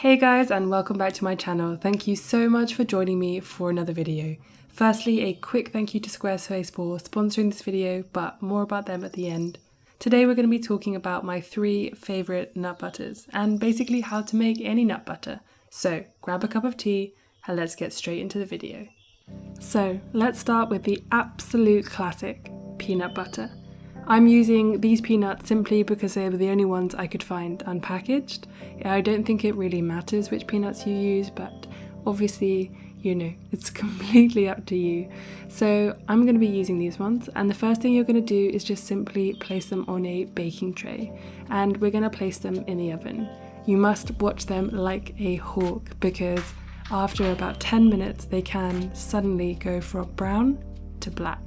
Hey guys, and welcome back to my channel. Thank you so much for joining me for another video. Firstly, a quick thank you to Squarespace for sponsoring this video, but more about them at the end. Today we're going to be talking about my 3 favourite nut butters and basically how to make any nut butter. So grab a cup of tea and let's get straight into the video. So let's start with the absolute classic, peanut butter. I'm using these peanuts simply because they were the only ones I could find unpackaged. I don't think it really matters which peanuts you use, but obviously, it's completely up to you. So I'm going to be using these ones, and the first thing you're going to do is just simply place them on a baking tray, and we're going to place them in the oven. You must watch them like a hawk, because after about 10 minutes they can suddenly go from brown to black.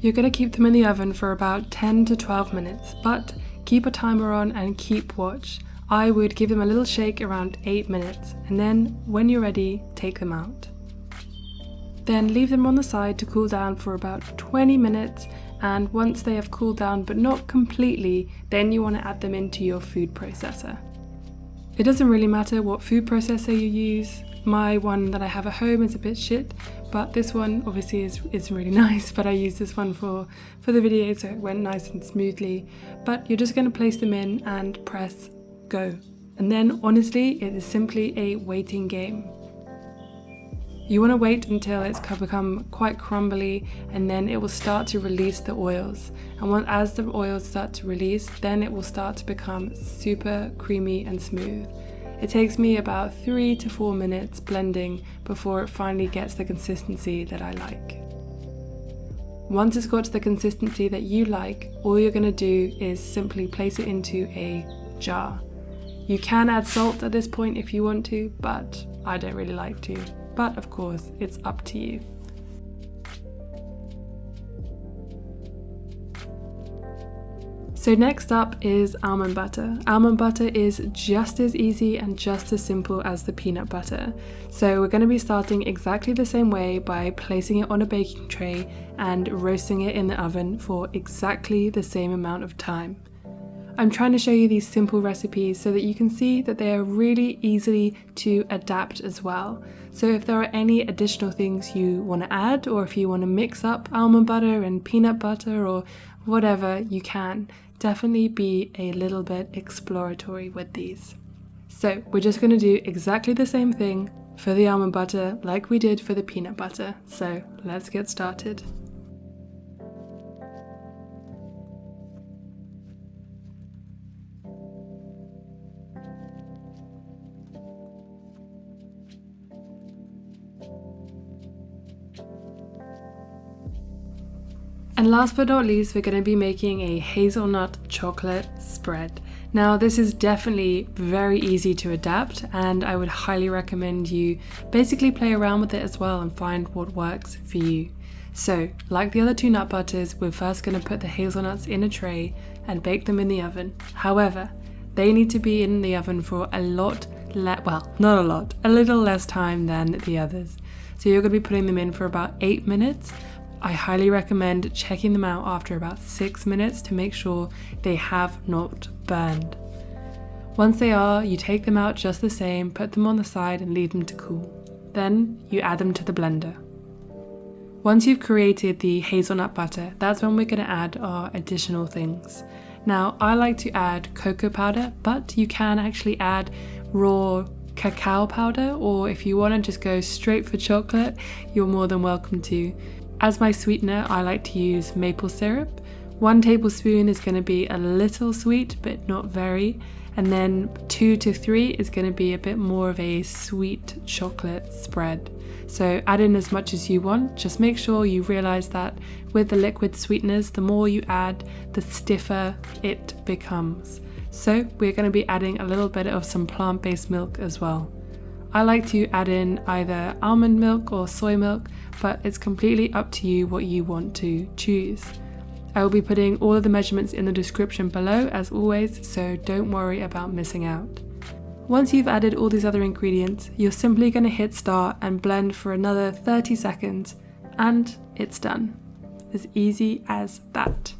You're going to keep them in the oven for about 10 to 12 minutes, but keep a timer on and keep watch. I would give them a little shake around 8 minutes, and then when you're ready, take them out. Then leave them on the side to cool down for about 20 minutes, and once they have cooled down but not completely, then you want to add them into your food processor. It doesn't really matter what food processor you use. My one that I have at home is a bit shit, but this one obviously is really nice, but I used this one for the video, so it went nice and smoothly. But you're just going to place them in and press go. And then honestly, it is simply a waiting game. You want to wait until it's become quite crumbly, and then it will start to release the oils. And as the oils start to release, then it will start to become super creamy and smooth. It takes me about 3 to 4 minutes blending before it finally gets the consistency that I like. Once it's got to the consistency that you like, all you're going to do is simply place it into a jar. You can add salt at this point if you want to, but I don't really like to. But of course, it's up to you. So next up is almond butter. Almond butter is just as easy and just as simple as the peanut butter. So we're going to be starting exactly the same way by placing it on a baking tray and roasting it in the oven for exactly the same amount of time. I'm trying to show you these simple recipes so that you can see that they are really easy to adapt as well. So if there are any additional things you want to add, or if you want to mix up almond butter and peanut butter or whatever, you can. Definitely be a little bit exploratory with these. So we're just going to do exactly the same thing for the almond butter like we did for the peanut butter. So let's get started. And last but not least, we're going to be making a hazelnut chocolate spread. Now this is definitely very easy to adapt, and I would highly recommend you basically play around with it as well and find what works for you. So like the other 2 nut butters, we're first going to put the hazelnuts in a tray and bake them in the oven. However, they need to be in the oven for a little less time than the others. So you're going to be putting them in for about 8 minutes. I highly recommend checking them out after about 6 minutes to make sure they have not burned. Once they are, you take them out just the same, put them on the side and leave them to cool. Then you add them to the blender. Once you've created the hazelnut butter, that's when we're going to add our additional things. Now I like to add cocoa powder, but you can actually add raw cacao powder, or if you want to just go straight for chocolate, you're more than welcome to. As my sweetener, I like to use maple syrup. 1 tablespoon is going to be a little sweet, but not very. And then 2 to 3 is going to be a bit more of a sweet chocolate spread. So add in as much as you want. Just make sure you realize that with the liquid sweeteners, the more you add, the stiffer it becomes. So we're going to be adding a little bit of some plant-based milk as well. I like to add in either almond milk or soy milk, but it's completely up to you what you want to choose. I will be putting all of the measurements in the description below as always, so don't worry about missing out. Once you've added all these other ingredients, you're simply going to hit start and blend for another 30 seconds, and it's done. As easy as that.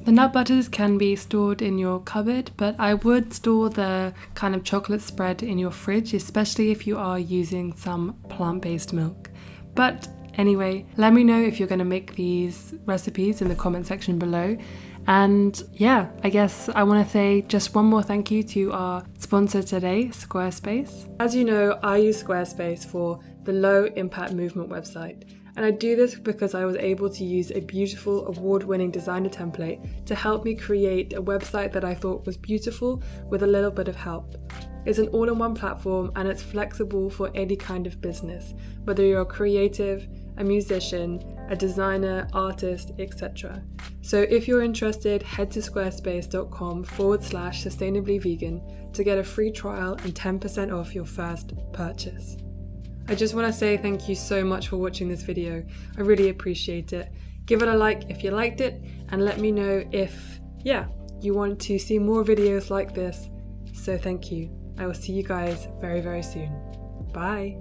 The nut butters can be stored in your cupboard, but I would store the kind of chocolate spread in your fridge, especially if you are using some plant-based milk. But anyway, let me know if you're going to make these recipes in the comment section below. And yeah, I guess I want to say just one more thank you to our sponsor today, Squarespace. As you know, I use Squarespace for the Low Impact Movement website. And I do this because I was able to use a beautiful award-winning designer template to help me create a website that I thought was beautiful with a little bit of help. It's an all-in-one platform and it's flexible for any kind of business, whether you're a creative, a musician, a designer, artist, etc. So if you're interested, head to squarespace.com/sustainablyvegan to get a free trial and 10% off your first purchase. I just want to say thank you so much for watching this video. I really appreciate it. Give it a like if you liked it and let me know if, you want to see more videos like this. So thank you. I will see you guys very, very soon. Bye.